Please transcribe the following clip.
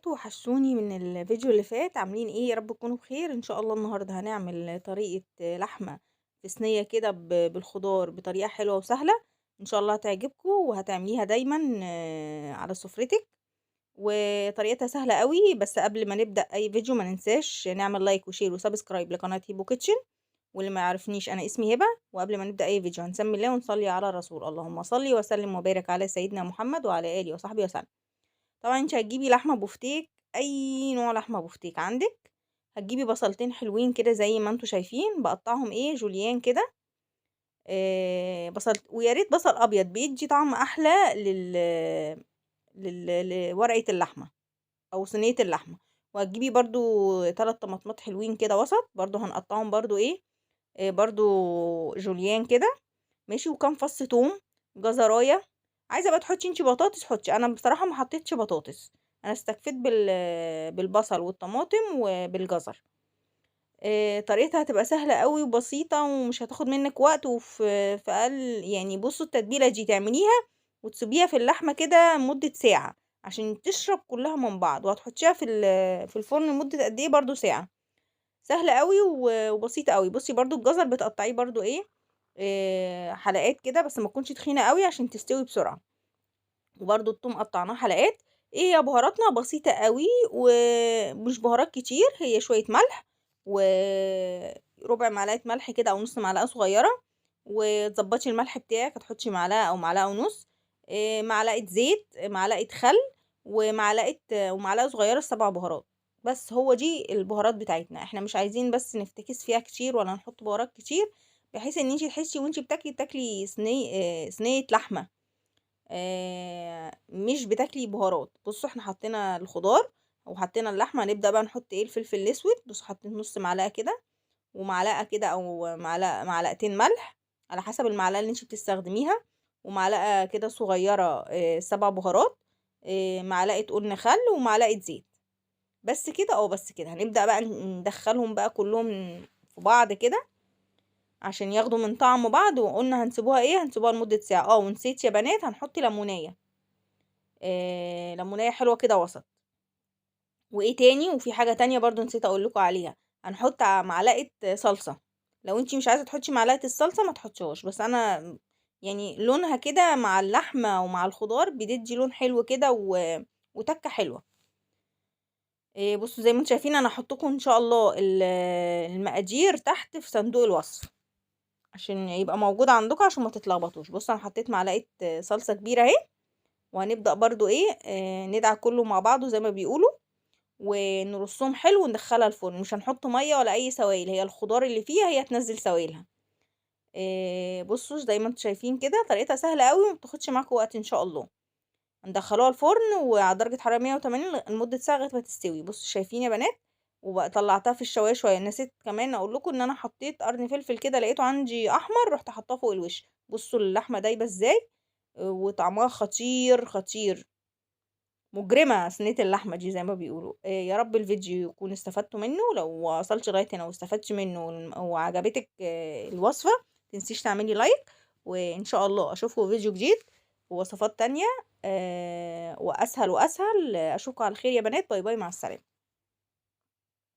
بنات وحشوني من الفيديو اللي فات، عاملين ايه؟ يا رب تكونوا بخير. ان شاء الله النهارده هنعمل طريقة لحمة في صينية كده بالخضار بطريقة حلوة وسهلة. ان شاء الله هتعجبكم وهتعمليها دايما على سفرتك. وطريقتها سهلة قوي. بس قبل ما نبدأ اي فيديو ما ننساش نعمل لايك وشير وسبسكرايب لقناة هيبو كيتشن. واللي ما يعرفنيش انا اسمي هبة. وقبل ما نبدأ اي فيديو هنسمي الله ونصلي على الرسول. اللهم صل وسلم وبارك على سيدنا محمد وعلى اله وصحبه وسلم. طبعا انت هتجيبي لحمة بوفتيك، اي نوع لحمة بوفتيك عندك. هتجيبي بصلتين حلوين كده زي ما انتوا شايفين، بقطعهم ايه جوليان كده. بصل، ويا ريت بصل ابيض بيدي طعم احلى لورقة اللحمة او صينية اللحمة. وهتجيبي برضو 3 طماطمات حلوين كده وسط، برضو هنقطعهم برضو ايه، برضو جوليان كده. ماشي. وكام فص توم، جزرايه. عايزه بقى تحطي انتي بطاطس حطي، انا بصراحه ما حطيتش بطاطس. انا استكفيت بالبصل والطماطم وبالجزر. طريقتها هتبقى سهله قوي وبسيطه ومش هتاخد منك وقت، في اقل يعني. بصوا التتبيله دي تعمليها وتسيبيها في اللحمه كده مده ساعه عشان تشرب كلها من بعض، وهتحطيها في الفرن لمده قد ايه برضو ساعه. سهله قوي وبسيطه قوي. بصي برضو الجزر بتقطعيه برضو ايه، حلقات كده بس ما تكونش تخينه قوي عشان تستوي بسرعه. وبرده الثوم قطعناه حلقات. ايه يا بهاراتنا بسيطه قوي ومش بهارات كتير، هي شويه ملح وربع معلقه ملح كده او نص معلقه صغيره. وتظبطي الملح بتاعك، هتحطي معلقه او معلقه ونص. معلقه زيت، معلقه خل، ومعلقه صغيره 7 بهارات. بس هو دي البهارات بتاعتنا، احنا مش عايزين بس نفتكس فيها كتير ولا نحط بهارات كتير، بحيث ان انتي تحسي وانتي بتاكلي صينيه لحمه. مش بتاكلي بهارات. بصوا احنا حطينا الخضار وحطينا اللحمه، هنبدا بقى نحط ايه الفلفل الاسود. بصوا حطيت نص معلقه كده، ومعلقه كده او معلقتين ملح على حسب المعلقه اللي انتي بتستخدميها. ومعلقه كده صغيره 7 بهارات. معلقه قرن خل ومعلقه زيت. بس كده بس كده هنبدا بقى ندخلهم بقى كلهم في بعض كده عشان ياخدوا من طعم بعض. وقلنا هنسيبوها ايه، هنسيبوها لمدة ساعة. ونسيت يا بنات هنحط ليمونية، ليمونية حلوة كده وسط. وايه تاني، وفي حاجة تانية برضو نسيت اقول لكم عليها. هنحط معلقة صلصة. لو انتي مش عايزة تحطي معلقة الصلصة ما تحطيهاش، بس انا يعني لونها كده مع اللحمة ومع الخضار بتدي لون حلو كده وتكة حلوة. بصوا زي ما انتم شايفين انا هحطكم ان شاء الله المقادير تحت في صندوق الوصف عشان يبقى موجود عندكم عشان ما تتلخبطوش. بص انا حطيت معلقه صلصه كبيره اهي. وهنبدا برضو ايه، ندعك كله مع بعضه زي ما بيقولوا، ونرصهم حلو وندخلها الفرن. مش هنحط ميه ولا اي سوائل، هي الخضار اللي فيها هي تنزل سوائلها. بصوا زي ما انتم شايفين كده طريقتها سهله قوي وما بتاخدش معاكم وقت ان شاء الله. ندخلوها الفرن وعلى درجه حراره 180 لمده ساعه لغايه ما تستوي. بصوا شايفين يا بنات. وبقى طلعتها في الشوايه شويه. نسيت كمان اقول لكم ان انا حطيت قرن فلفل كده لقيته عندي احمر، رحت حاطاه فوق الوش. بصوا اللحمه دايبه ازاي وطعمها خطير خطير. مجرمه صينيه اللحمه دي زي ما بيقولوا. يا رب الفيديو يكون استفدتوا منه. لو وصلت لغايه هنا واستفدتش منه وعجبتك الوصفه، متنسيش تعملي لايك. وان شاء الله اشوفكم في فيديو جديد ووصفات تانية واسهل واسهل. اشوفكم على خير يا بنات. باي باي، مع السلامه.